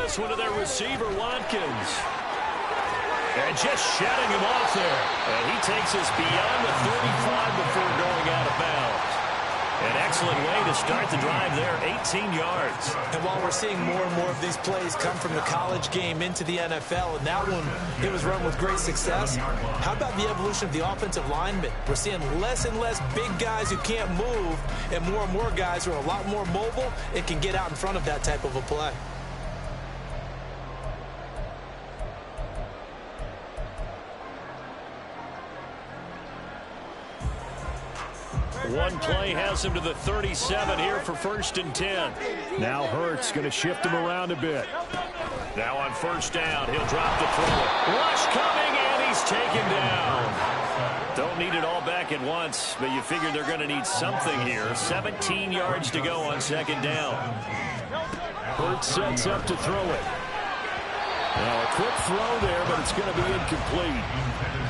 this one to their receiver, Watkins. And just shutting him off there. And he takes us beyond the 35 before going out of bounds. An excellent way to start the drive there, 18 yards. And while we're seeing more and more of these plays come from the college game into the NFL, and that one, it was run with great success, how about the evolution of the offensive linemen? We're seeing less and less big guys who can't move and more guys who are a lot more mobile and can get out in front of that type of a play. One play has him to the 37 here for 1st and 10. Now Hurts going to shift him around a bit. Now on 1st down, he'll drop the throw. Rush coming, and he's taken down. Don't need it all back at once, but you figure they're going to need something here. 17 yards to go on 2nd down. Hurts sets up to throw it. Now a quick throw there, but it's going to be incomplete.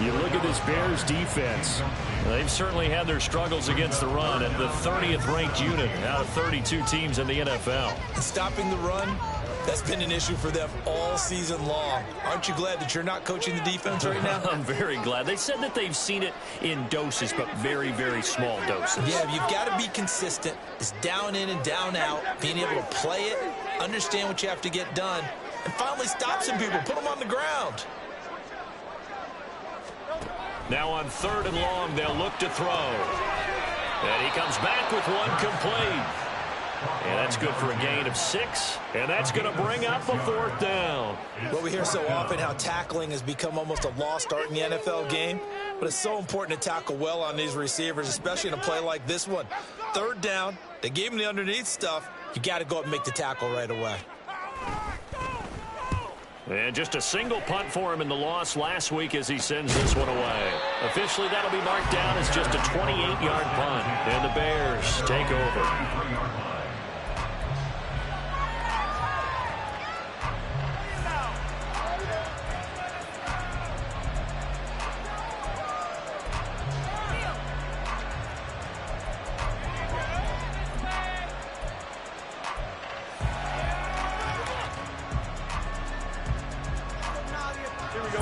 You look at this Bears defense. They've certainly had their struggles against the run, and the 30th ranked unit out of 32 teams in the NFL. Stopping the run, that's been an issue for them all season long. Aren't you glad that you're not coaching the defense right now? I'm very glad. They said that they've seen it in doses, but very, very small doses. Yeah, you've got to be consistent. It's down in and down out, being able to play it, understand what you have to get done, and finally stop some people, put them on the ground. Now on 3rd and long, they'll look to throw. And he comes back with one complete. And that's good for a gain of 6. And that's going to bring up a 4th down. Well, we hear so often how tackling has become almost a lost art in the NFL game. But it's so important to tackle well on these receivers, especially in a play like this one. 3rd down, they gave him the underneath stuff. You got to go up and make the tackle right away. And just a single punt for him in the loss last week as he sends this one away. Officially, that'll be marked down as just a 28-yard punt. And the Bears take over.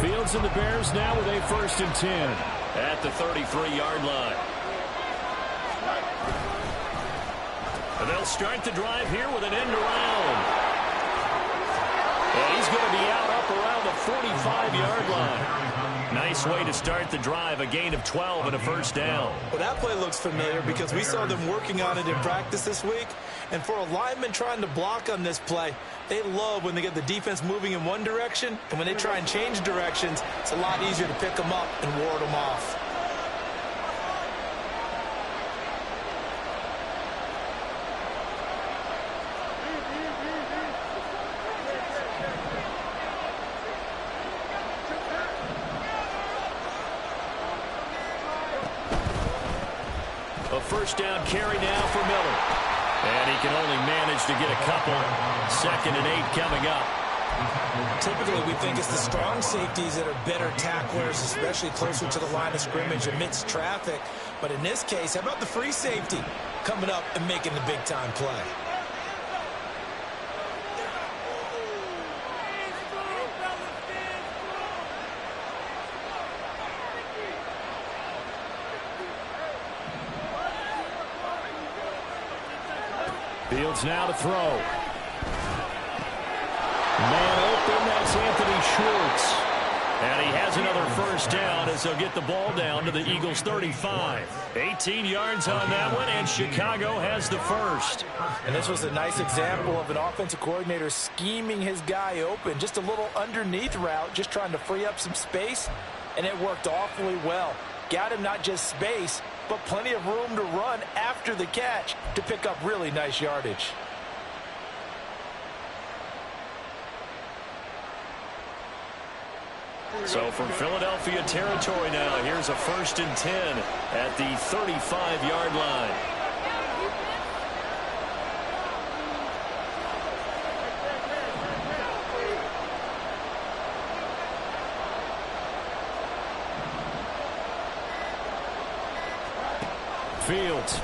Fields and the Bears now with a 1st and 10 at the 33-yard line. And they'll start the drive here with an end around. And he's going to be out up around the 45-yard line. Nice way to start the drive, a gain of 12 and a 1st down. Well, that play looks familiar because we saw them working on it in practice this week. And for a lineman trying to block on this play, they love when they get the defense moving in one direction. And when they try and change directions, it's a lot easier to pick them up and ward them off. A 1st down carry now for Miller. And he can only manage to get a couple. 2nd and 8 coming up. Typically, we think it's the strong safeties that are better tacklers, especially closer to the line of scrimmage amidst traffic. But in this case, how about the free safety coming up and making the big-time play? Fields now to throw. Man open, that's Anthony Schwartz. And he has another 1st down as he'll get the ball down to the Eagles' 35. 18 yards on that one, and Chicago has the 1st. And this was a nice example of an offensive coordinator scheming his guy open. Just a little underneath route, just trying to free up some space, and it worked awfully well. Got him not just space, but plenty of room to run after the catch to pick up really nice yardage. So from Philadelphia territory now, here's a 1st and 10 at the 35-yard line. Fields.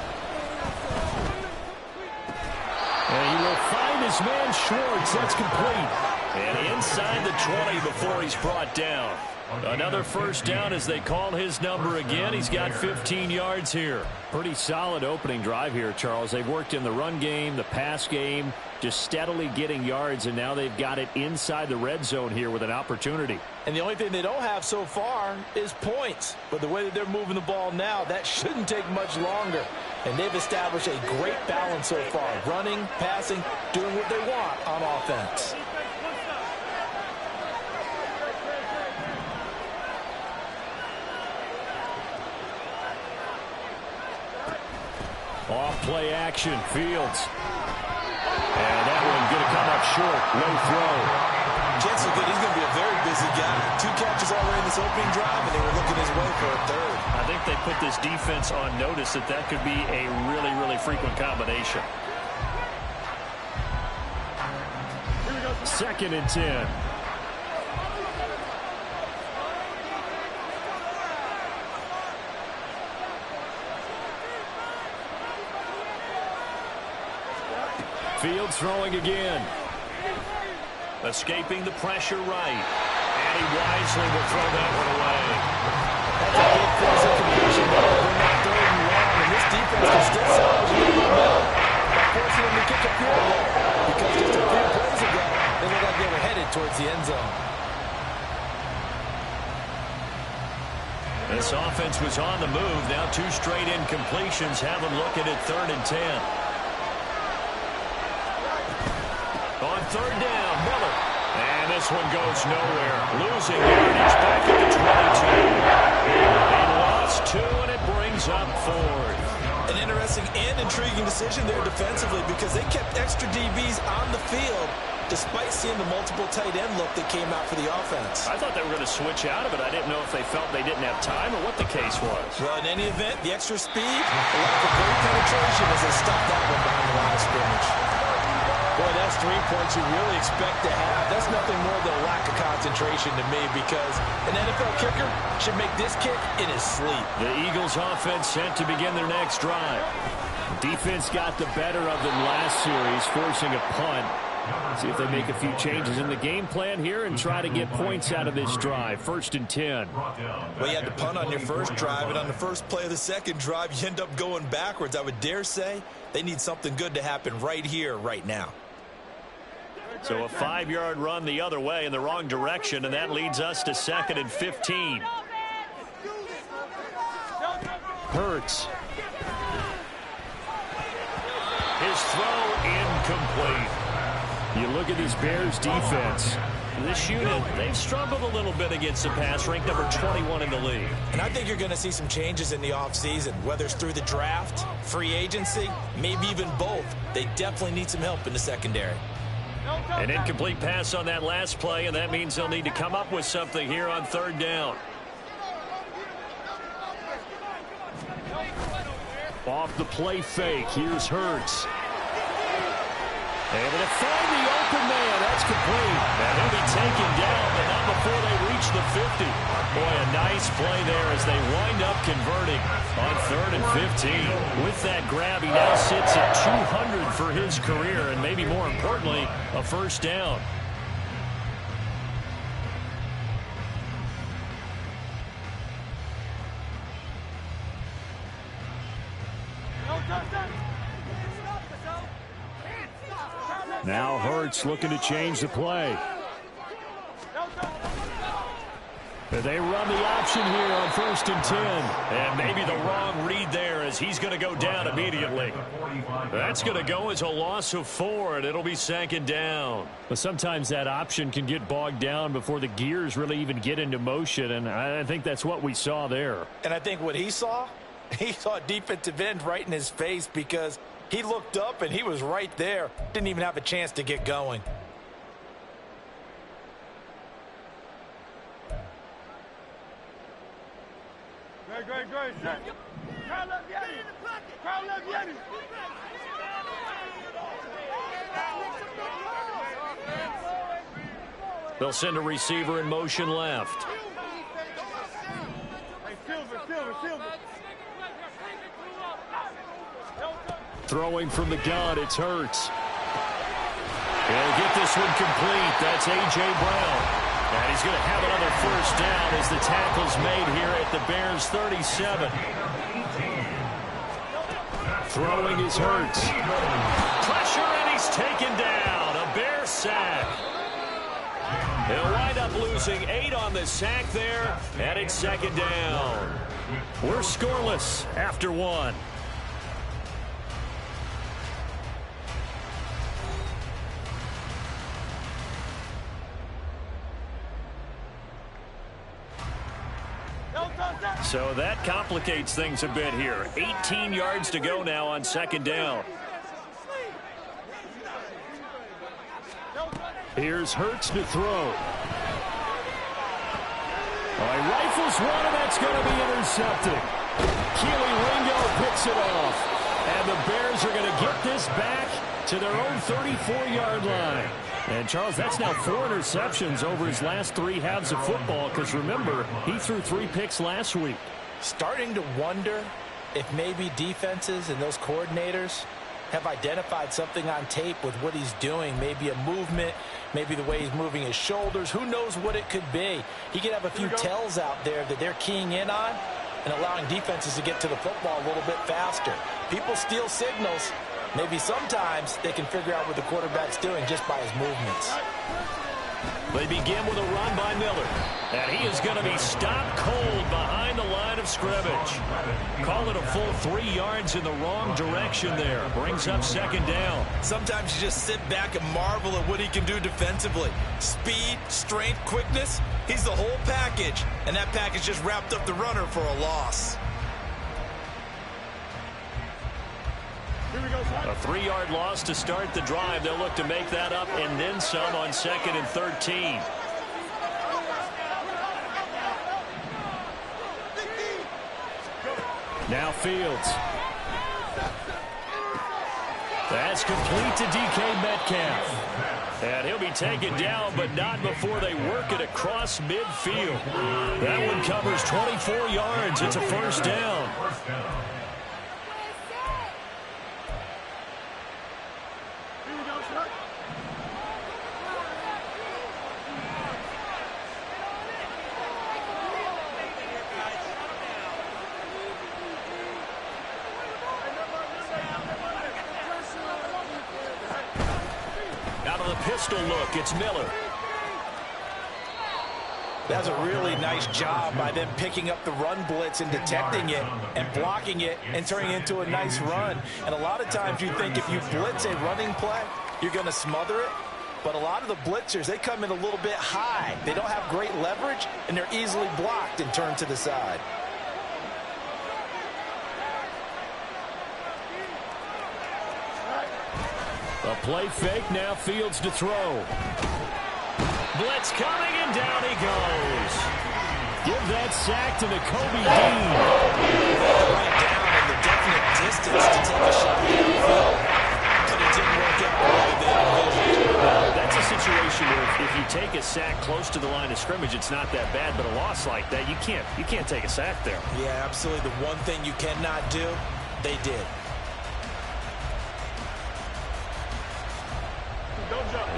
And he will find his man Schwartz. That's complete. And inside the 20 before he's brought down. Another first down as they call his number again. He's got 15 yards here. Pretty solid opening drive here, Charles. They've worked in the run game, the pass game, just steadily getting yards, and now they've got it inside the red zone here with an opportunity. And the only thing they don't have so far is points. But the way that they're moving the ball now, that shouldn't take much longer. And they've established a great balance so far. Running, passing, doing what they want on offense. Off play action, Fields. And that one going to come up short. Low throw. Chances are good he's going to be a very busy guy. 2 catches already in this opening drive, and they were looking his way for a third. I think they put this defense on notice that that could be a really, really frequent combination. 2nd and 10. Fields throwing again. Escaping the pressure right. And he wisely will throw that one away. That's a big force of confusion. They're not 3rd and long, and this defense can still salvage a little momentum by forcing them to kick a field goal. Because just a few plays ago, they looked like they were headed towards the end zone. This offense was on the move. Now 2 straight incompletions have them looking at 3rd and 10. On 3rd down, Miller. And this one goes nowhere. Losing yardage back at the 22. They lost 2, and it brings up 4th. An interesting and intriguing decision there defensively because they kept extra DBs on the field despite seeing the multiple tight end look that came out for the offense. I thought they were going to switch out of it. I didn't know if they felt they didn't have time or what the case was. Well, in any event, the extra speed, the lack of great penetration as they stopped that one behind the line of scrimmage. Boy, that's 3 points you really expect to have. That's nothing more than a lack of concentration to me because an NFL kicker should make this kick in his sleep. The Eagles offense set to begin their next drive. Defense got the better of them last series, forcing a punt. See if they make a few changes in the game plan here and try to get points out of this drive. 1st and 10. Well, you had to punt on your first drive, and on the first play of the second drive, you end up going backwards. I would dare say they need something good to happen right here, right now. So a 5-yard run the other way in the wrong direction, and that leads us to 2nd and 15. Hurts. His throw incomplete. You look at this Bears defense. This unit, they've struggled a little bit against the pass, ranked number 21 in the league. And I think you're going to see some changes in the offseason, whether it's through the draft, free agency, maybe even both. They definitely need some help in the secondary. An incomplete pass on that last play, and that means they'll need to come up with something here on 3rd down. Off the play fake, here's Hurts. Able to find the open man. That's complete. And he'll be taken down, but not before they reach the 50. Boy, a nice play there as they wind up converting on 3rd and 15. With that grab, he now sits at 200 for his career, and maybe more importantly, a first down. Now Hurts looking to change the play. They run the option here on 1st and 10. And maybe the wrong read there as he's going to go down immediately. That's going to go as a loss of 4, and it'll be 2nd down. But sometimes that option can get bogged down before the gears really even get into motion, and I think that's what we saw there. And I think what he saw a defensive end right in his face because he looked up and he was right there. Didn't even have a chance to get going. Great. They'll send a receiver in motion left. Throwing from the gun, it's Hurts. He'll get this one complete. That's A.J. Brown. And he's going to have another first down as the tackle's made here at the Bears' 37. Throwing is Hurts. Pressure, and he's taken down. A Bear sack. He'll wind up losing 8 on the sack there, and it's second down. We're scoreless after 1. So that complicates things a bit here. 18 yards to go now on second down. Here's Hurts to throw. He rifles one, and that's going to be intercepted. Keely Ringo picks it off. And the Bears are going to get this back to their own 34-yard line. And, Charles, that's now 4 interceptions over his last 3 halves of football because, remember, he threw 3 picks last week. Starting to wonder if maybe defenses and those coordinators have identified something on tape with what he's doing. Maybe a movement, maybe the way he's moving his shoulders. Who knows what it could be? He could have a few tells out there that they're keying in on and allowing defenses to get to the football a little bit faster. People steal signals. Maybe sometimes they can figure out what the quarterback's doing just by his movements. They begin with a run by Miller. And he is going to be stopped cold behind the line of scrimmage. Call it a full 3 yards in the wrong direction there. Brings up second down. Sometimes you just sit back and marvel at what he can do defensively. Speed, strength, quickness. He's the whole package. And that package just wrapped up the runner for a loss. A 3-yard loss to start the drive. They'll look to make that up and then some on 2nd and 13. Now Fields. That's complete to DK Metcalf. And he'll be taken down, but not before they work it across midfield. That one covers 24 yards. It's a first down. Pistol look, it's Miller. That's a really nice job by them picking up the run blitz and detecting it and blocking it and turning it into a nice run. And a lot of times you think if you blitz a running play, you're going to smother it. But a lot of the blitzers, they come in a little bit high. They don't have great leverage, and they're easily blocked and turned to the side. A play fake, now Fields to throw. Blitz coming, and down he goes. Give that sack to Nakobe Dean. Right down in the definite distance to take a shot downfield. But it didn't work out the way they envisioned. That's a situation where if you take a sack close to the line of scrimmage, it's not that bad. But a loss like that, you can't take a sack there. Yeah, absolutely. The one thing you cannot do, they did.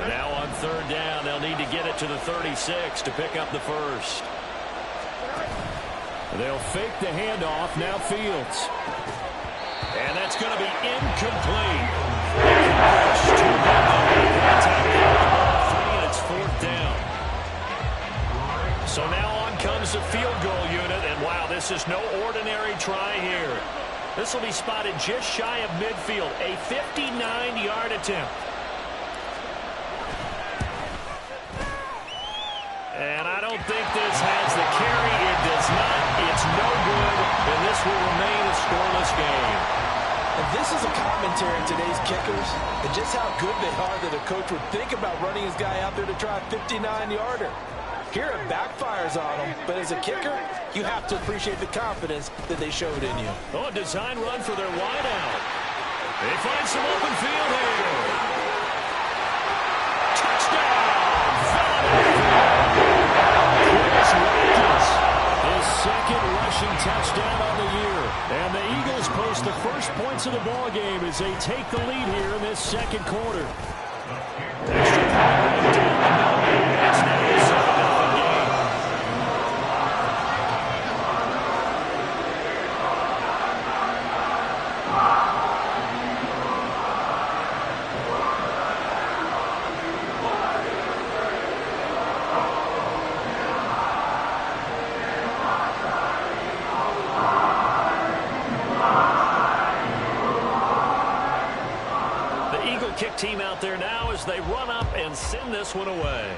Now on third down, they'll need to get it to the 36 to pick up the first. They'll fake the handoff, now Fields. And that's going to be incomplete. And it's fourth down. So now on comes the field goal unit, and wow, this is no ordinary try here. This will be spotted just shy of midfield, a 59-yard attempt. And I don't think this has the carry. It does not. It's no good. And this will remain a scoreless game. And this is a commentary on today's kickers and just how good they are that a coach would think about running his guy out there to try a 59-yarder. Here it backfires on him, but as a kicker, you have to appreciate the confidence that they showed in you. Oh, a design run for their wideout. They find some open field here. Touchdown! His second rushing touchdown on the year. And the Eagles post the first points of the ball game as they take the lead here in this second quarter. Extra point right down the middle. It's now a 7-0 game. Kick team out there now as they run up and send this one away.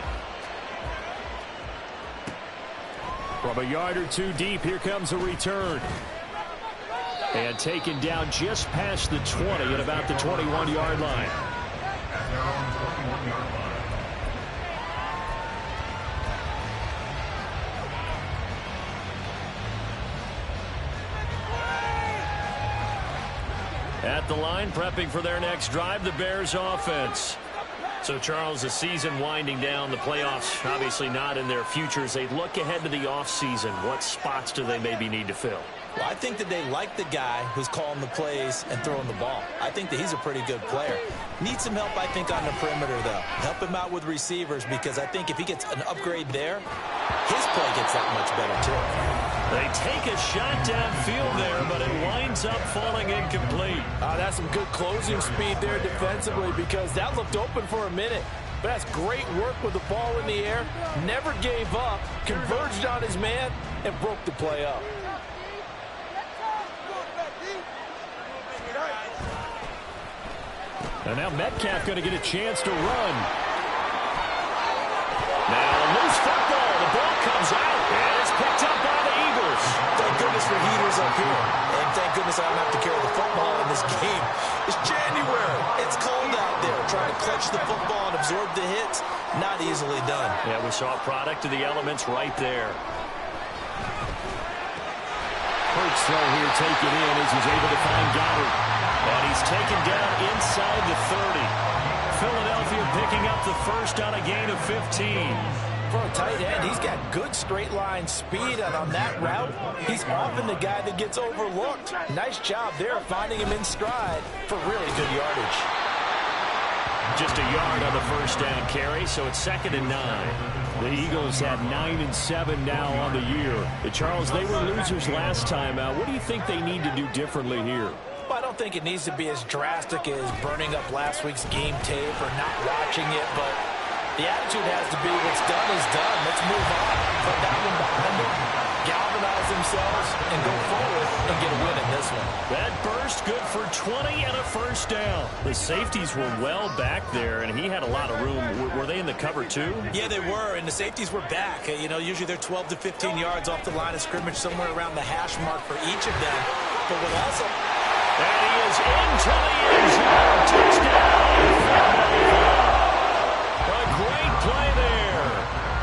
From a yard or two deep, here comes a return. And taken down just past the 20 at about the 21-yard line. At the line, prepping for their next drive, the Bears offense. So, Charles, the season winding down, the playoffs obviously not in their futures. They look ahead to the offseason. What spots do they maybe need to fill? Well, I think that they like the guy who's calling the plays and throwing the ball. I think that he's a pretty good player. Needs some help, I think, on the perimeter, though. Help him out with receivers, because I think if he gets an upgrade there, his play gets that much better, too. They take a shot downfield there, but it winds up falling incomplete. That's some good closing speed there defensively, because that looked open for a minute. But that's great work with the ball in the air. Never gave up, converged on his man, and broke the play up. And now Metcalf going to get a chance to run. Now a loose football. The ball comes out, and it's picked up by the Eagles. Thank goodness for heaters up here. And thank goodness I don't have to carry the football in this game. It's January. It's cold out there. Trying to clutch the football and absorb the hits, not easily done. Yeah, we saw a product of the elements right there. Hurts throw here taken in as he's able to find Goddard. And he's taken down inside the 30. Philadelphia picking up the first on a gain of 15. For a tight end, he's got good straight line speed, and on that route, he's often the guy that gets overlooked. Nice job there finding him in stride for really good yardage. Just a yard on the first down carry, so it's 2nd and 9. The Eagles have 9 and 7 now on the year. Charles, they were losers last time out. What do you think they need to do differently here? Well, I don't think it needs to be as drastic as burning up last week's game tape or not watching it, but the attitude has to be what's done is done. Let's move on. Put that one behind them, galvanize themselves, and go forward and get a win in this one. That burst good for 20 and a first down. The safeties were well back there, and he had a lot of room. Were they in the cover too? Yeah, they were, and the safeties were back. You know, usually they're 12 to 15 yards off the line of scrimmage, somewhere around the hash mark for each of them. But what also... And he is into the end zone. Touchdown. A great play there.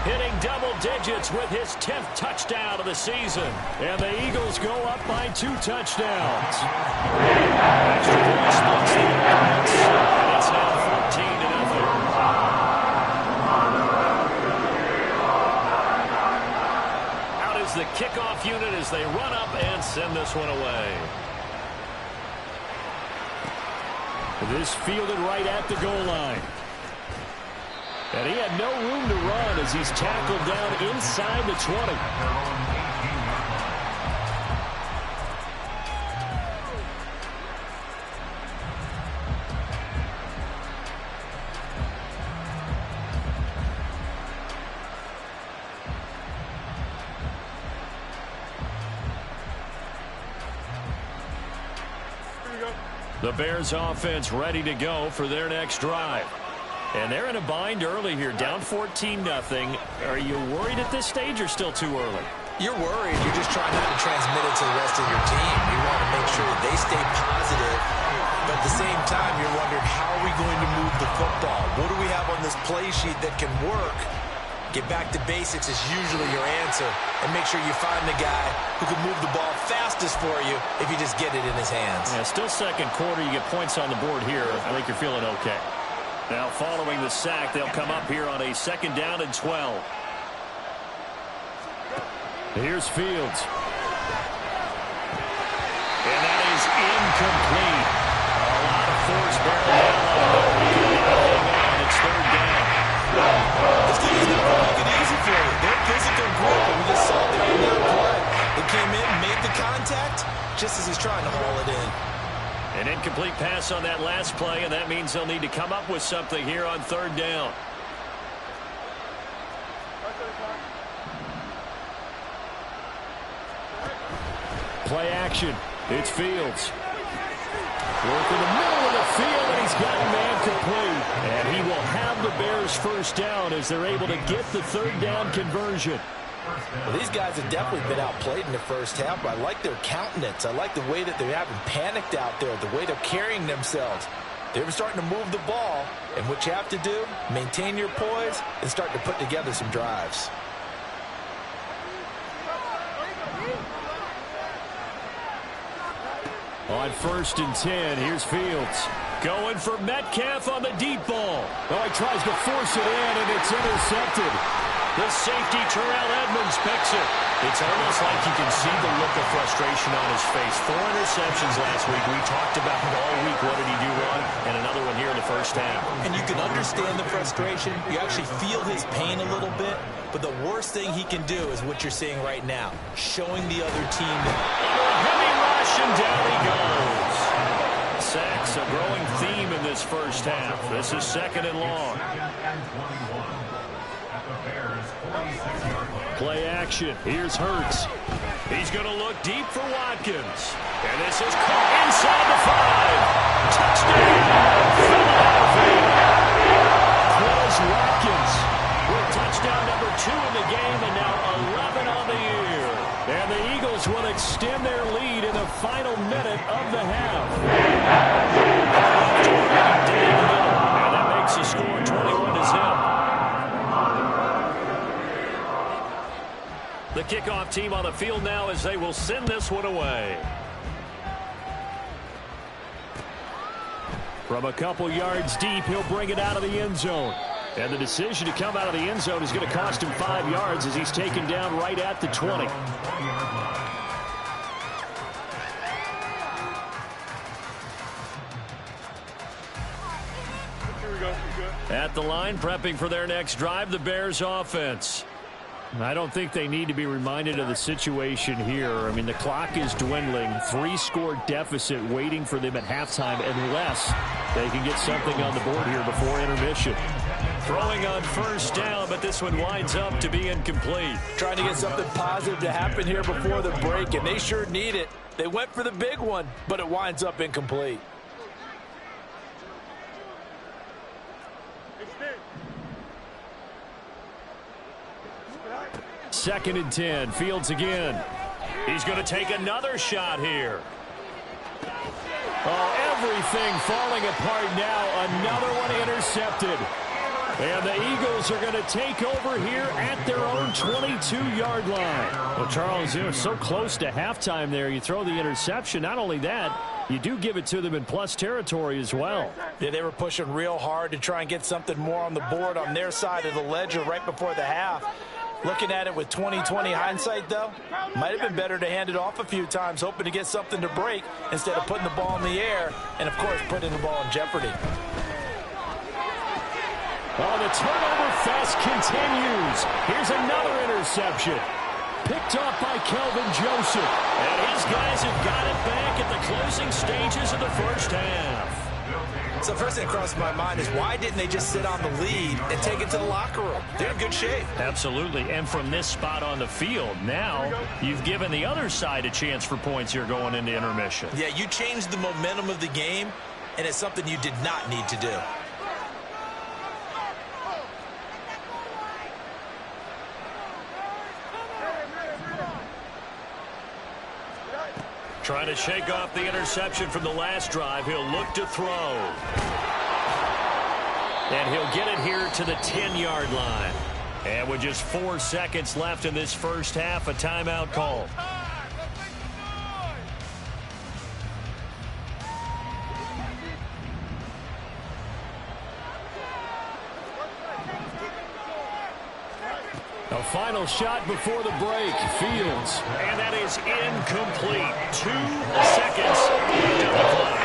Hitting double digits with his 10th touchdown of the season. And the Eagles go up by 2 touchdowns. Extra point splits the offense. And it's now 14-0. Out is the kickoff unit as they run up and send this one away. This fielded right at the goal line. And he had no room to run as he's tackled down inside the 20. The Bears offense ready to go for their next drive. And they're in a bind early here, down 14-0. Are you worried at this stage or still too early? You're worried. You're just trying not to transmit it to the rest of your team. You want to make sure that they stay positive. But at the same time, you're wondering, how are we going to move the football? What do we have on this play sheet that can work? Get back to basics is usually your answer. And make sure you find the guy who can move the ball fastest for you if you just get it in his hands. Yeah, still second quarter. You get points on the board here. I think you're feeling okay. Now following the sack, they'll come up here on a 2nd down and 12. Here's Fields. And that is incomplete. A lot of force barely down on the it's 3rd This team is not going to make it easy for you. They're physical group, and we just saw it there in that play. They came in, made the contact, just as he's trying to haul it in. An incomplete pass on that last play, and that means they'll need to come up with something here on third down. Play action. It's Fields. Work in the middle of the field, and he's got a man complete. And he will have the Bears first down as they're able to get the third down conversion. Well, these guys have definitely been outplayed in the first half, but I like their countenance. I like the way that they haven't panicked out there, the way they're carrying themselves. They're starting to move the ball, and what you have to do, maintain your poise and start to put together some drives. On 1st and 10, here's Fields. Going for Metcalf on the deep ball. Oh, he tries to force it in, and it's intercepted. The safety, Terrell Edmonds, picks it. It's almost like you can see the look of frustration on his face. 4 interceptions last week. We talked about it all week. What did he do wrong? And another one here in the first half. And you can understand the frustration. You actually feel his pain a little bit. But the worst thing he can do is what you're seeing right now, showing the other team that. Heavy rush, and down he goes. Sacks, a growing theme in this first half. This is 2nd and long. Play action. Here's Hurts. He's going to look deep for Watkins. And this is caught inside the 5. Touchdown, Philadelphia. Chris Watkins with touchdown number 2 in the game, and now 11 on the year. And the Eagles will extend their lead in the final minute of the half. And that makes the score 21-0. The kickoff team on the field now as they will send this one away. From a couple yards deep, he'll bring it out of the end zone. And the decision to come out of the end zone is going to cost him 5 yards as he's taken down right at the 20. At the line, prepping for their next drive, the Bears offense. I don't think they need to be reminded of the situation here. I mean, the clock is dwindling. 3-score deficit waiting for them at halftime unless they can get something on the board here before intermission. Throwing on 1st down, but this one winds up to be incomplete. Trying to get something positive to happen here before the break, and they sure need it. They went for the big one, but it winds up incomplete. 2nd and 10. Fields again. He's going to take another shot here. Oh, everything falling apart now. Another one intercepted. And the Eagles are going to take over here at their own 22-yard line. Well, Charles, they're so close to halftime there. You throw the interception. Not only that, you do give it to them in plus territory as well. Yeah, they were pushing real hard to try and get something more on the board on their side of the ledger right before the half. Looking at it with 20/20 hindsight, though, might have been better to hand it off a few times, hoping to get something to break instead of putting the ball in the air and, of course, putting the ball in jeopardy. Oh, the turnover fest continues. Here's another interception. Picked off by Kelvin Joseph. And his guys have got it back at the closing stages of the first half. So first thing that crosses my mind is why didn't they just sit on the lead and take it to the locker room? They're in good shape. Absolutely. And from this spot on the field, now you've given the other side a chance for points here going into intermission. Yeah, you changed the momentum of the game, and it's something you did not need to do. Trying to shake off the interception from the last drive. He'll look to throw. And he'll get it here to the 10-yard line. And with just 4 seconds left in this first half, a timeout call. A final shot before the break. Fields. And that is incomplete. 2 seconds left on the clock.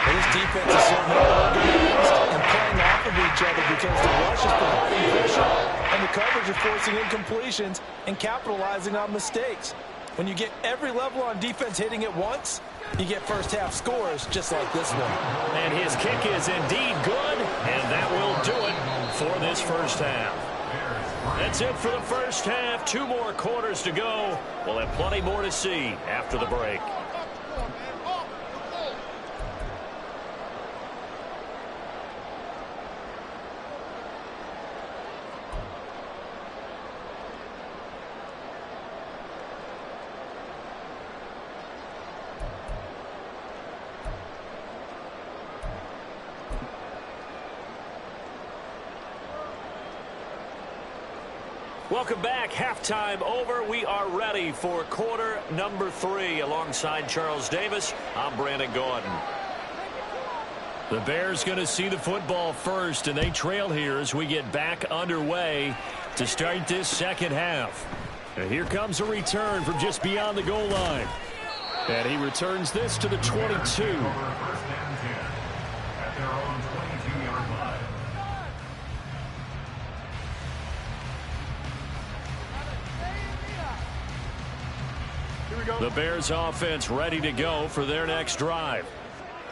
Well, this defense is certainly organized and playing off of each each other because the rush is providing pressure and the coverage is forcing incompletions and capitalizing on mistakes. When you get every level on defense hitting at once, you get first-half scores just like this one. And his kick is indeed good, and that will do it for this first half. That's it for the first half. 2 more quarters to go. We'll have plenty more to see after the break. Welcome back. Halftime over. We are ready for quarter number 3. Alongside Charles Davis, I'm Brandon Gordon. The Bears going to see the football first, and they trail here as we get back underway to start this second half. And here comes a return from just beyond the goal line. And he returns this to the 22. The Bears offense ready to go for their next drive.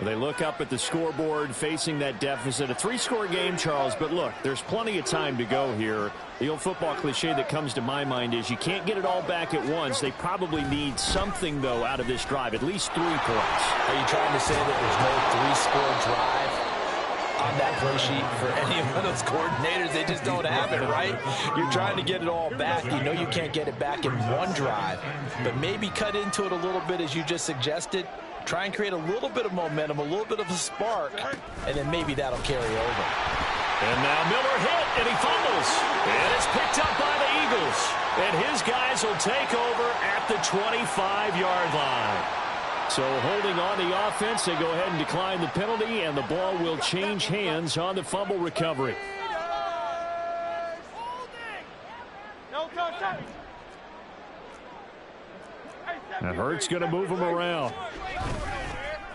They look up at the scoreboard facing that deficit. A 3-score game, Charles, but look, there's plenty of time to go here. The old football cliche that comes to my mind is you can't get it all back at once. They probably need something, though, out of this drive, at least 3 points. Are you trying to say that there's no 3-score drive on that play sheet for any of those coordinators? They just don't have it, right? You're trying to get it all back. You know you can't get it back in one drive, but maybe cut into it a little bit as you just suggested. Try and create a little bit of momentum, a little bit of a spark, and then maybe that'll carry over. And now Miller hit, and he fumbles. And it's picked up by the Eagles. And his guys will take over at the 25-yard line. So holding on the offense, they go ahead and decline the penalty, and the ball will change hands on the fumble recovery. And Hurts going to move him around.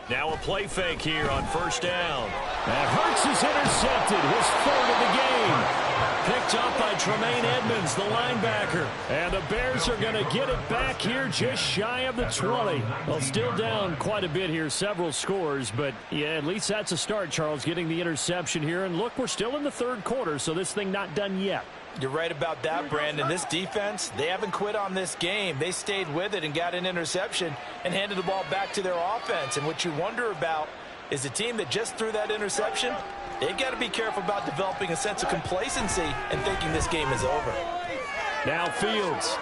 Now a play fake here on first down. And Hurts is intercepted, his 3rd of the game. Picked up by Tremaine Edmonds, the linebacker. And the Bears are going to get it back here just shy of the 20. Well, still down quite a bit here, several scores. But, yeah, at least that's a start, Charles, getting the interception here. And, look, we're still in the 3rd quarter, so this thing not done yet. You're right about that, Brandon. This defense, they haven't quit on this game. They stayed with it and got an interception and handed the ball back to their offense. And what you wonder about is the team that just threw that interception, they've got to be careful about developing a sense of complacency and thinking this game is over. Now Fields.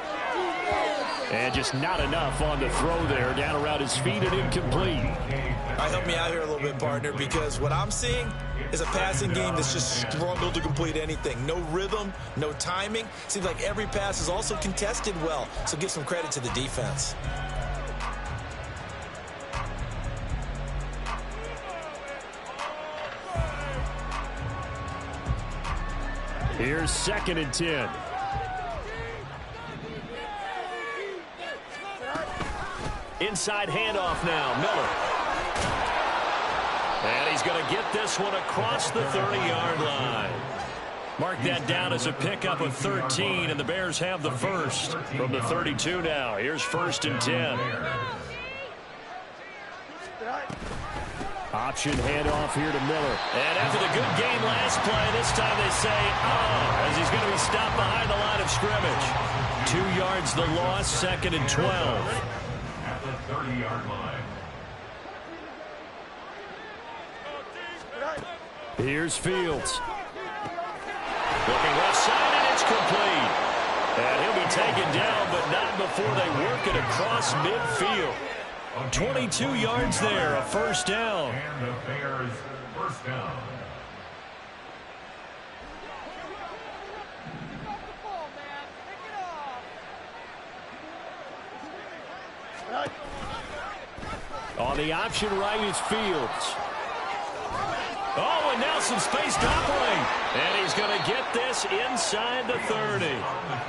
And just not enough on the throw there. Down around his feet and incomplete. All right, help me out here a little bit, partner, because what I'm seeing is a passing game that's just struggled to complete anything. No rhythm, no timing. Seems like every pass is also contested well, so give some credit to the defense. Here's 2nd and 10. Inside handoff now, Miller. And he's going to get this one across the 30-yard line. Mark that down as a pickup of 13, and the Bears have the first from the 32 now. Here's 1st and 10. Option handoff here to Miller. And after the good game last play, this time they say, as he's going to be stopped behind the line of scrimmage. 2 yards the loss, 2nd and 12. At the 30-yard line. Here's Fields. Looking left side, and it's complete. And he'll be taken down, but not before they work it across midfield. 22 yards there, a first down. And the Bears first down. On the option right is Fields. Oh, and now some space to operate. And he's going to get this inside the 30.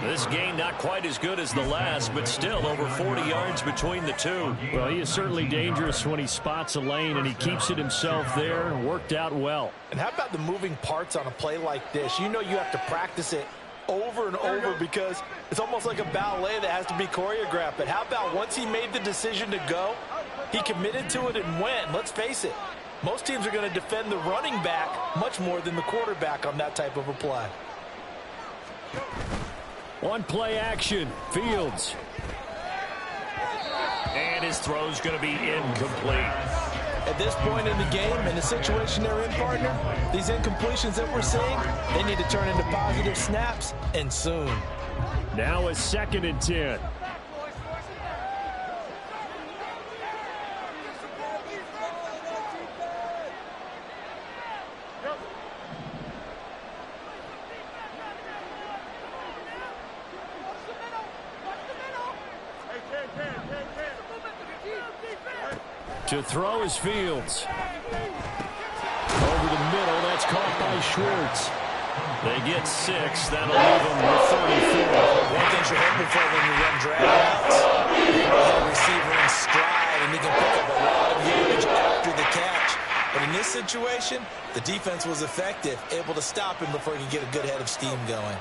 This game not quite as good as the last, but still over 40 yards between the two. Well, he is certainly dangerous when he spots a lane, and he keeps it himself there. Worked out well. And how about the moving parts on a play like this? You know you have to practice it over and over because it's almost like a ballet that has to be choreographed. But how about once he made the decision to go, he committed to it and went. Let's face it, most teams are going to defend the running back much more than the quarterback on that type of a play. One play action, Fields. And his throw's going to be incomplete. At this point in the game, in the situation they're in, partner, these incompletions that we're seeing, they need to turn into positive snaps, and soon. Now a 2nd and 10. To throw is Fields. Over the middle, that's caught by Schwartz. They get 6. That'll leave them with 34. One thing you're hoping for when you run drag routes, you have a receiver in stride, and he can pick up a lot of yardage after the catch. But in this situation, the defense was effective, able to stop him before he could get a good head of steam going.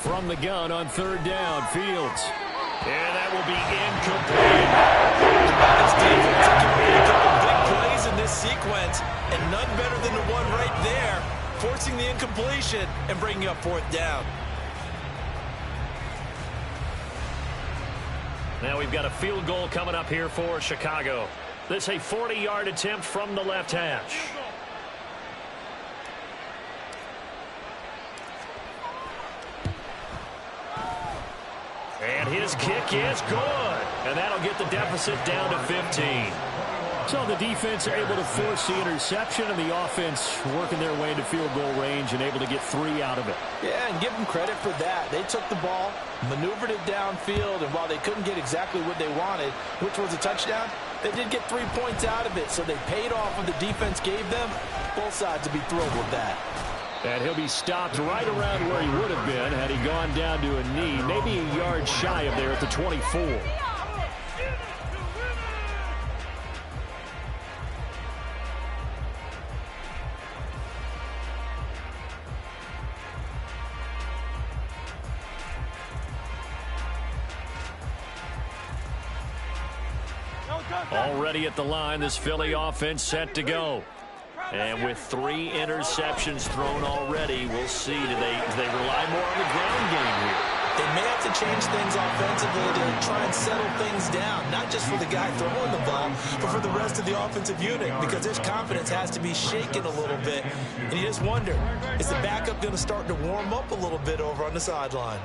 From the gun on 3rd down, Fields. And that will be incomplete. This defense can make a couple big plays in this sequence, and none better than the one right there, forcing the incompletion and bringing up 4th down. Now we've got a field goal coming up here for Chicago. This is a 40-yard attempt from the left hash. And his kick is good. And that'll get the deficit down to 15. So the defense are able to force the interception, and the offense working their way into field goal range and able to get 3 out of it. Yeah, and give them credit for that. They took the ball, maneuvered it downfield, and while they couldn't get exactly what they wanted, which was a touchdown, they did get 3 points out of it, so they paid off what the defense gave them. Both sides will be thrilled with that. And he'll be stopped right around where he would have been had he gone down to a knee, maybe a yard shy of there at the 24. Already at the line, this Philly offense set to go. And with 3 interceptions thrown already, we'll see. Do they rely more on the ground game here? They may have to change things offensively to try and settle things down, not just for the guy throwing the ball, but for the rest of the offensive unit, because his confidence has to be shaken a little bit. And you just wonder, is the backup going to start to warm up a little bit over on the sideline?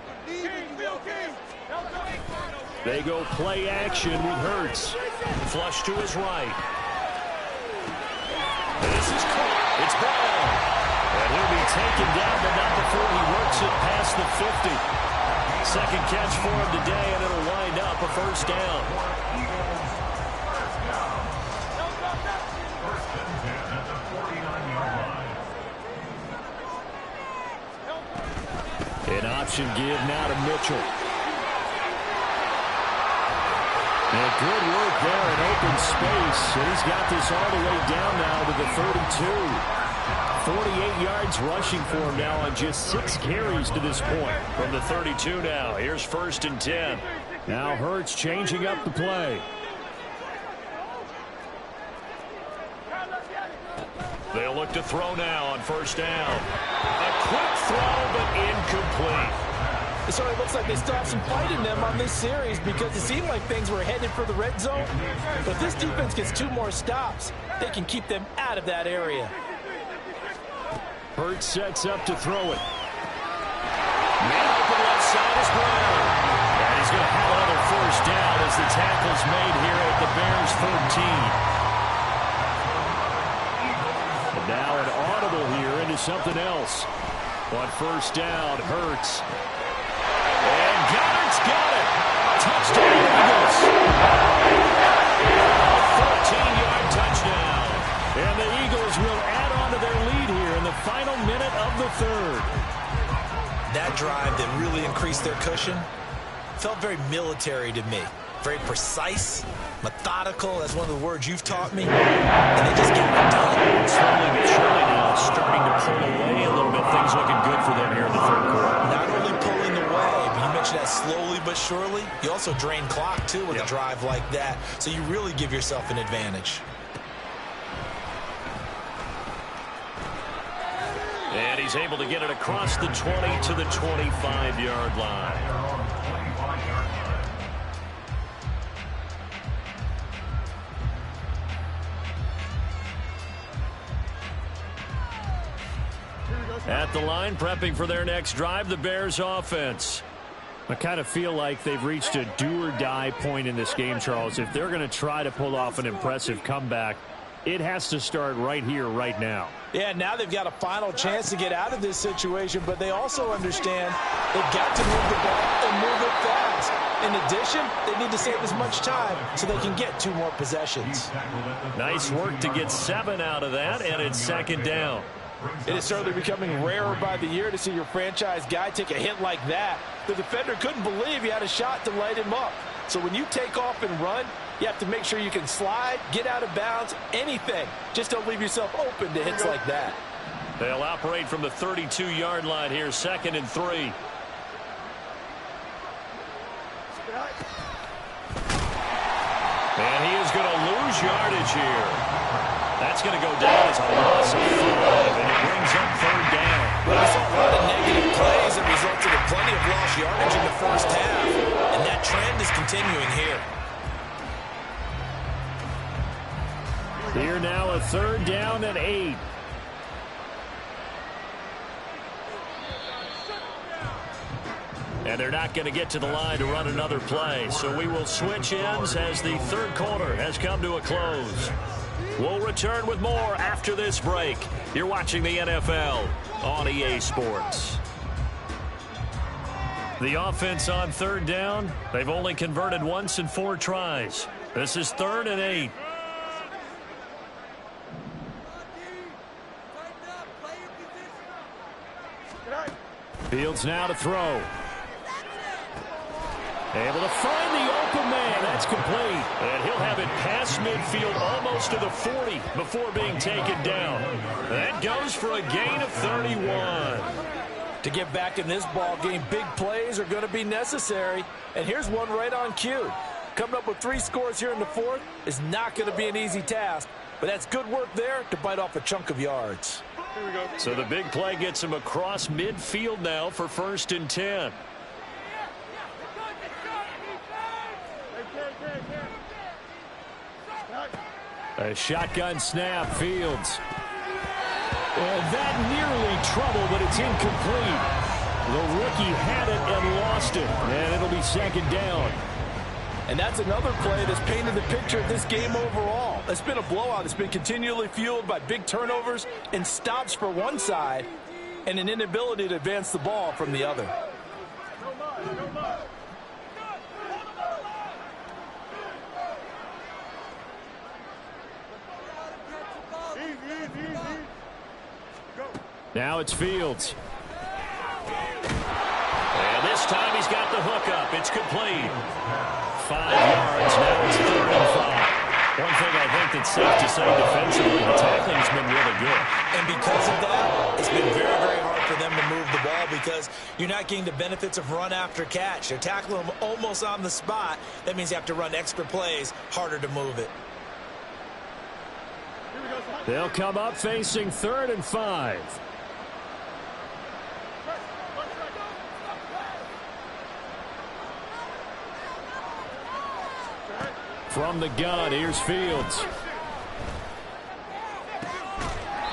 They go play action with Hurts. Flush to his right. This is caught. It's Brown. And he'll be taken down, but not before he works it past the 50. Second catch for him today, and it'll wind up a 1st down. An option give now to Mitchell. And good work there in open space. And he's got this all the way down now to the 32. 48 yards rushing for him now on just 6 carries to this point. From the 32 now, here's 1st and 10. Now Hurts changing up the play. They'll look to throw now on 1st down. A quick throw, but incomplete. It certainly looks like they still have some fight in them on this series because it seemed like things were headed for the red zone. But if this defense gets 2 more stops, they can keep them out of that area. Hurts sets up to throw it. Man open left side is Brown. And he's going to have another 1st down as the tackle's made here at the Bears 13. And now an audible here into something else. On 1st down, Hurts. And Goddard's got it. Touchdown, Eagles. A 14-yard touchdown. And the Eagles will add on to their lead here in the final minute of the third. That drive that really increased their cushion felt very military to me. Very precise, methodical. That's one of the words you've taught me. And they just got it done. Slowly but surely now starting to pull away a little bit. Things looking good for them here in the third quarter. Not only pulling away, but you mentioned that slowly but surely. You also drain clock, too, with a drive like that. So you really give yourself an advantage. And he's able to get it across the 20 to the 25-yard line. At the line, prepping for their next drive, the Bears offense. I kind of feel like they've reached a do-or-die point in this game, Charles. If they're going to try to pull off an impressive comeback, it has to start right here, right now. Yeah, now they've got a final chance to get out of this situation, but they also understand they've got to move the ball and move it fast. In addition, they need to save as much time so they can get 2 more possessions. Nice work to get 7 out of that, and it's second down. It is certainly becoming rarer by the year to see your franchise guy take a hit like that. The defender couldn't believe he had a shot to light him up. So when you take off and run, you have to make sure you can slide, get out of bounds, anything. Just don't leave yourself open to hits like that. They'll operate from the 32-yard line here, 2nd and 3. And he is going to lose yardage here. That's going to go down as a loss of 5, and it brings up 3rd down. Well, we saw a lot of negative plays that resulted in plenty of lost yardage in the first half, and that trend is continuing here. Here now a 3rd down and 8. And they're not going to get to the line to run another play, so we will switch ends as the third quarter has come to a close. We'll return with more after this break. You're watching the NFL on EA Sports. The offense on 3rd down, they've only converted once in 4 tries. This is 3rd and 8. Fields now to throw. Able to find the open man. That's complete. And he'll have it past midfield almost to the 40 before being taken down. That goes for a gain of 31. To get back in this ball game, big plays are going to be necessary. And here's one right on cue. Coming up with 3 scores here in the 4th is not going to be an easy task. But that's good work there to bite off a chunk of yards. So the big play gets him across midfield now for 1st and 10. A shotgun snap, Fields. And that nearly trouble, but it's incomplete. The rookie had it and lost it, and it'll be 2nd down. And that's another play that's painted the picture of this game overall. It's been a blowout. It's been continually fueled by big turnovers and stops for one side and an inability to advance the ball from the other. Now it's Fields. And this time he's got the hook up. It's complete. 5 yards. Now it's 3rd and 5. One thing I think that's safe to say defensively, the tackling's been really good. And because of that, it's been very, very hard for them to move the ball because you're not getting the benefits of run after catch. They're tackling them almost on the spot. That means you have to run extra plays, harder to move it. They'll come up facing 3rd and 5. From the gun, here's Fields.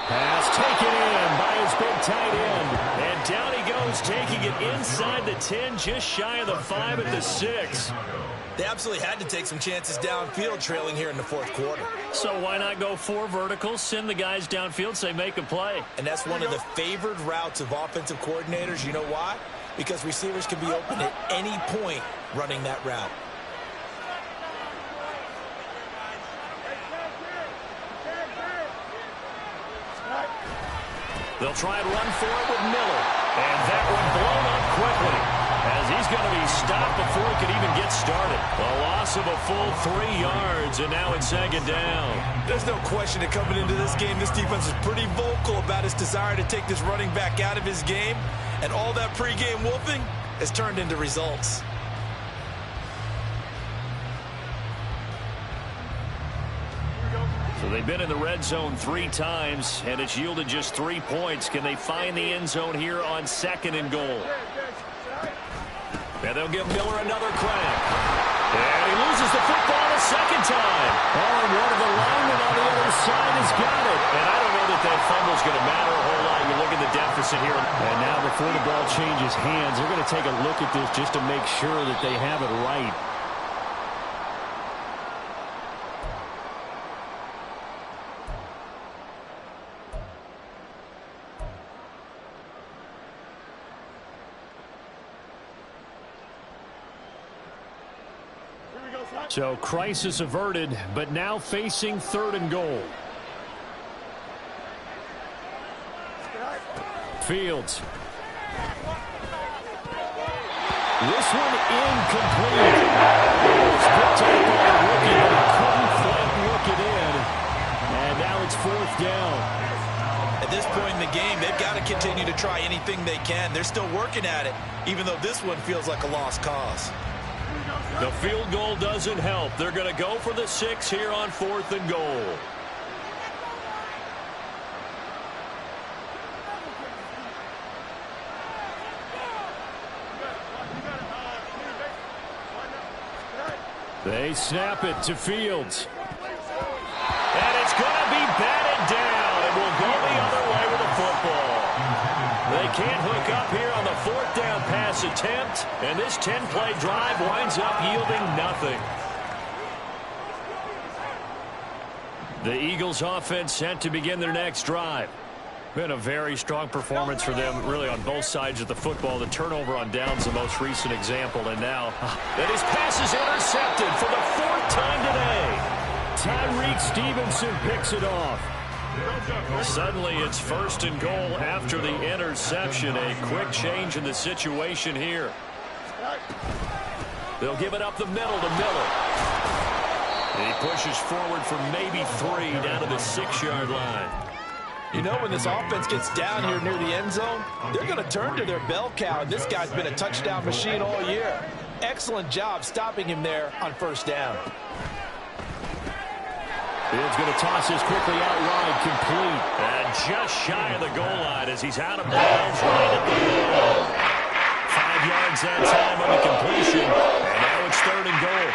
Pass taken in by his big tight end. And down he goes, taking it inside the 10, just shy of the 5 at the 6. They absolutely had to take some chances downfield trailing here in the 4th quarter. So why not go 4 verticals, send the guys downfield, say make a play? And that's one of the favored routes of offensive coordinators. You know why? because receivers can be open at any point running that route. They'll try and run for it with Miller. And that one blown up quickly, as he's going to be stopped before he can even get started. A loss of a full 3 yards, and now it's second down. There's no question that coming into this game, this defense is pretty vocal about its desire to take this running back out of his game. And all that pregame wolfing has turned into results. So they've been in the red zone 3 times, and it's yielded just 3 points. Can they find the end zone here on 2nd and goal? And they'll give Miller another crack. And he loses the football a second time. Oh, and one of the linemen on the other side has got it. And I don't know that fumble's going to matter a whole lot. You look at the deficit here. And now before the ball changes hands, they're going to take a look at this just to make sure that they have it right. So crisis averted, but now facing 3rd and goal. Fields. This one incomplete. Picked up by the rookie, but he couldn't quite work it in. And now it's 4th down. At this point in the game, they've got to continue to try anything they can. They're still working at it, even though this one feels like a lost cause. The field goal doesn't help. They're going to go for the 6 here on 4th and goal. They snap it to Fields. And it's going to be batted down. It will go the other way with the football. They can't hook up here on the 4th down pass attempt, and this 10-play drive winds up yielding nothing. The Eagles offense set to begin their next drive. Been a very strong performance for them, really, on both sides of the football. The turnover on downs, the most recent example, and now that his pass is intercepted for the 4th time today. Tyreek Stevenson picks it off. Suddenly it's 1st and goal after the interception. A quick change in the situation here. They'll give it up the middle to Miller. And he pushes forward for maybe 3 down to the 6-yard line. You know, when this offense gets down here near the end zone, they're going to turn to their bell cow, and this guy's been a touchdown machine all year. Excellent job stopping him there on 1st down. Fields going to toss this quickly out wide, complete. And just shy of the goal line as he's out of bounds right at the middle. 5 yards that time on the completion. And now it's 3rd and goal.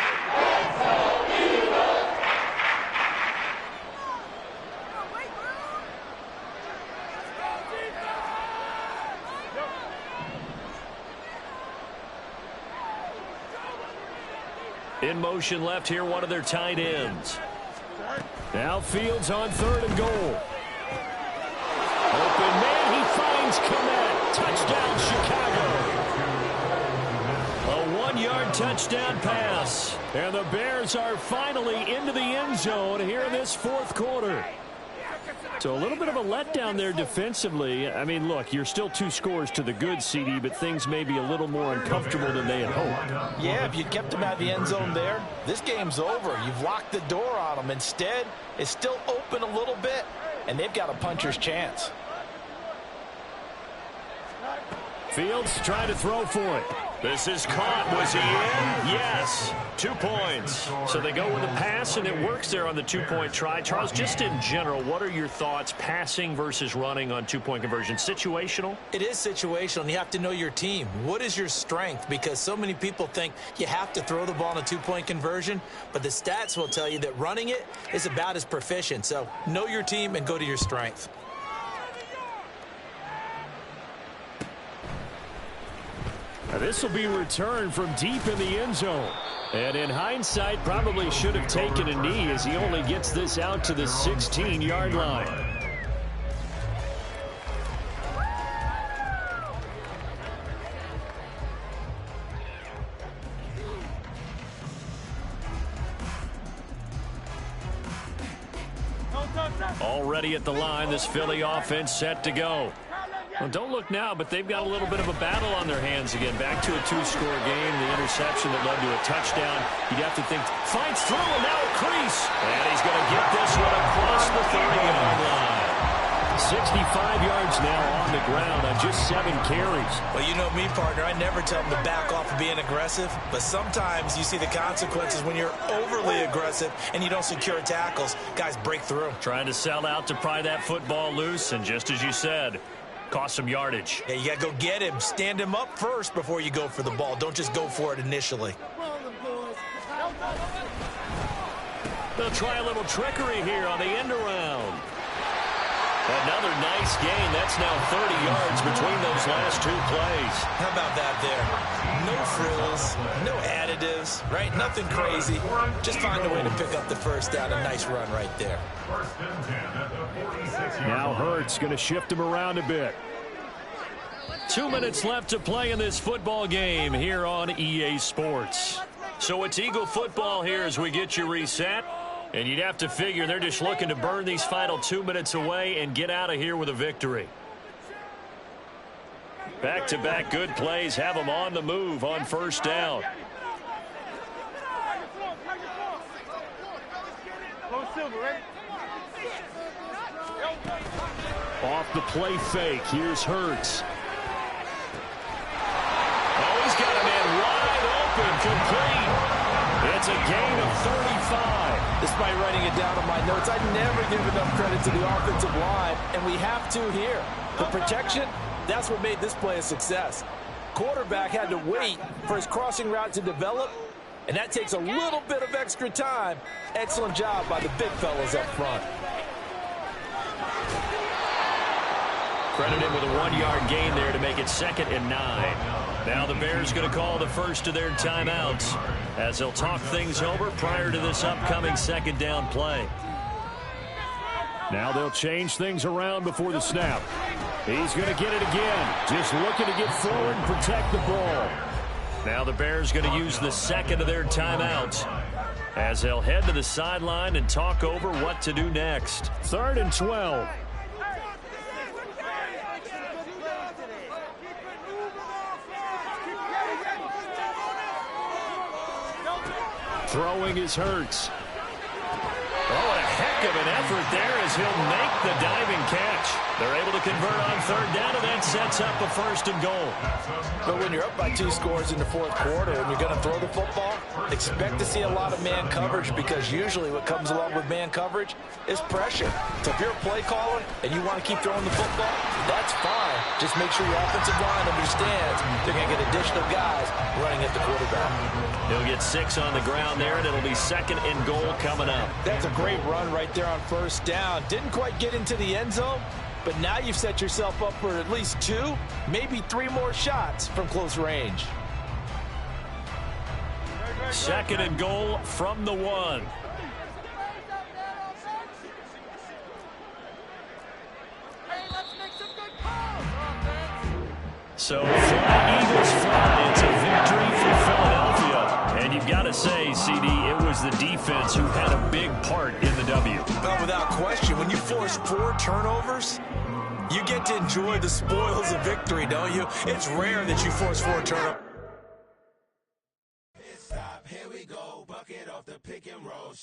In motion left here, one of their tight ends. Now Fields on 3rd and goal. Open man, he finds Komet. Touchdown, Chicago. A 1-yard touchdown pass. And the Bears are finally into the end zone here in this 4th quarter. So a little bit of a letdown there defensively. I mean, look, you're still 2 scores to the good, CD, but things may be a little more uncomfortable than they had hoped. Yeah, if you kept them out of the end zone there, this game's over. You've locked the door on them. Instead, it's still open a little bit, and they've got a puncher's chance. Fields trying to throw for it. This is caught. Was he in? Yes. 2 points. So they go with a pass, and it works there on the 2-point try. Charles, just in general, what are your thoughts passing versus running on 2-point conversion? Situational? It is situational, and you have to know your team. What is your strength? Because so many people think you have to throw the ball in a 2-point conversion, but the stats will tell you that running it is about as proficient. So know your team and go to your strength. Now this will be returned from deep in the end zone. And in hindsight, probably should have taken a knee as he only gets this out to the 16-yard line. Already at the line, this Philly offense set to go. Well, don't look now, but they've got a little bit of a battle on their hands again. Back to a two-score game. The interception that led to a touchdown. You'd have to think, finds through, and now a crease. And he's going to get this one across the 30-yard line. 65 yards now on the ground on just 7 carries. Well, you know me, partner. I never tell them to back off of being aggressive. But sometimes you see the consequences when you're overly aggressive and you don't secure tackles. Guys break through. Trying to sell out to pry that football loose, and just as you said, cost some yardage. Yeah, you got to go get him. Stand him up first before you go for the ball. Don't just go for it initially. They'll try a little trickery here on the end around. Another nice gain. That's now 30 yards between those last 2 plays. How about that there? No frills, no additives, right? Nothing crazy. Just find a way to pick up the first down. A nice run right there. Now Hurts going to shift him around a bit. 2 minutes left to play in this football game here on EA Sports. So it's Eagle football here as we get you reset. And you'd have to figure they're just looking to burn these final 2 minutes away and get out of here with a victory. Back-to-back good plays have them on the move on first down. Off the play fake, here's Hurts. Oh, he's got a man wide open, complete. It's a gain of 35. Despite writing it down on my notes, I never give enough credit to the offensive line, and we have to here. The protection, that's what made this play a success. Quarterback had to wait for his crossing route to develop, and that takes a little bit of extra time. Excellent job by the big fellas up front. Credited with a 1-yard gain there to make it 2nd and 9. Now the Bears going to call the first of their timeouts as they'll talk things over prior to this upcoming 2nd down play. Now they'll change things around before the snap. He's going to get it again. Just looking to get forward and protect the ball. Now the Bears going to use the 2nd of their timeouts as they'll head to the sideline and talk over what to do next. 3rd and 12. Throwing is Hurts. Oh, a heck of an effort there as he'll make the diving catch. They're able to convert on 3rd down, and that sets up a 1st and goal. But when you're up by 2 scores in the 4th quarter and you're going to throw the football, expect to see a lot of man coverage because usually what comes along with man coverage is pressure. So if you're a play caller and you want to keep throwing the football, that's fine. Just make sure your offensive line understands they're going to get additional guys running at the quarterback. He'll get 6 on the ground there, and it'll be 2nd and goal coming up. That's a great run right there on 1st down. Didn't quite get into the end zone, but now you've set yourself up for at least 2, maybe 3 more shots from close range. 2nd and goal from the 1. So, fly, Eagles fly. It's a victory for Philadelphia. And you've got to say, CD, it was the defense who had a big part in the W. Well, without question, when you force 4 turnovers, you get to enjoy the spoils of victory, don't you? It's rare that you force 4 turnovers. Stop, here we go, bucket off the pick and roll.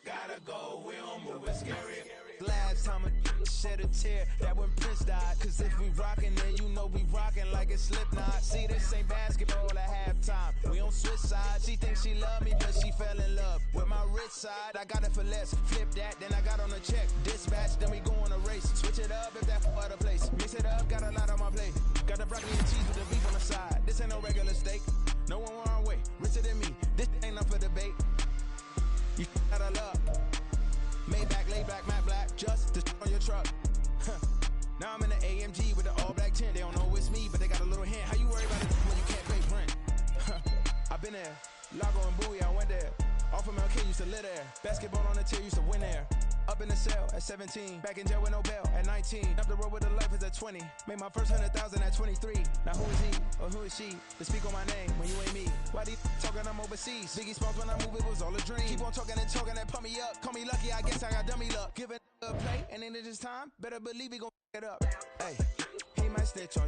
Gotta go, we don't move it scary. Last time a shed a tear, that when Prince died. Cause if we rockin', then you know we rockin' like a Slipknot. See, this ain't basketball at halftime. We on switch sides. She thinks she love me, but she fell in love with my rich side. I got it for less. Flip that, then I got on a check. Dispatch, then we go on a race. Switch it up if that other place. Mix it up, got a lot on my plate. Got the broccoli and cheese with the beef on the side. This ain't no regular steak. No one wrong way. Richer than me. This ain't up for debate. You out of luck. Maybach, lay back, matte black, just to on your truck. Now I'm in the AMG with the all black tint. They don't know it's me, but they got a little hint. How you worry about it when you can't pay rent? I've been there. Lago and Bowie, I went there. Off of MLK, used to live there. Basketball on the tier, used to win there. Up in the cell at 17, back in jail with no bail at 19. Up the road with the life is at 20. Made my first 100,000 at 23. Now who is he or who is she to speak on my name when you ain't me? Why these talking I'm overseas? Biggie Smalls when I move it was all a dream. Keep on talking and pump me up. Call me lucky, I guess I got dummy luck. Give it a play and then it's time. Better believe he gon' it up. Hey, he might snitch on you.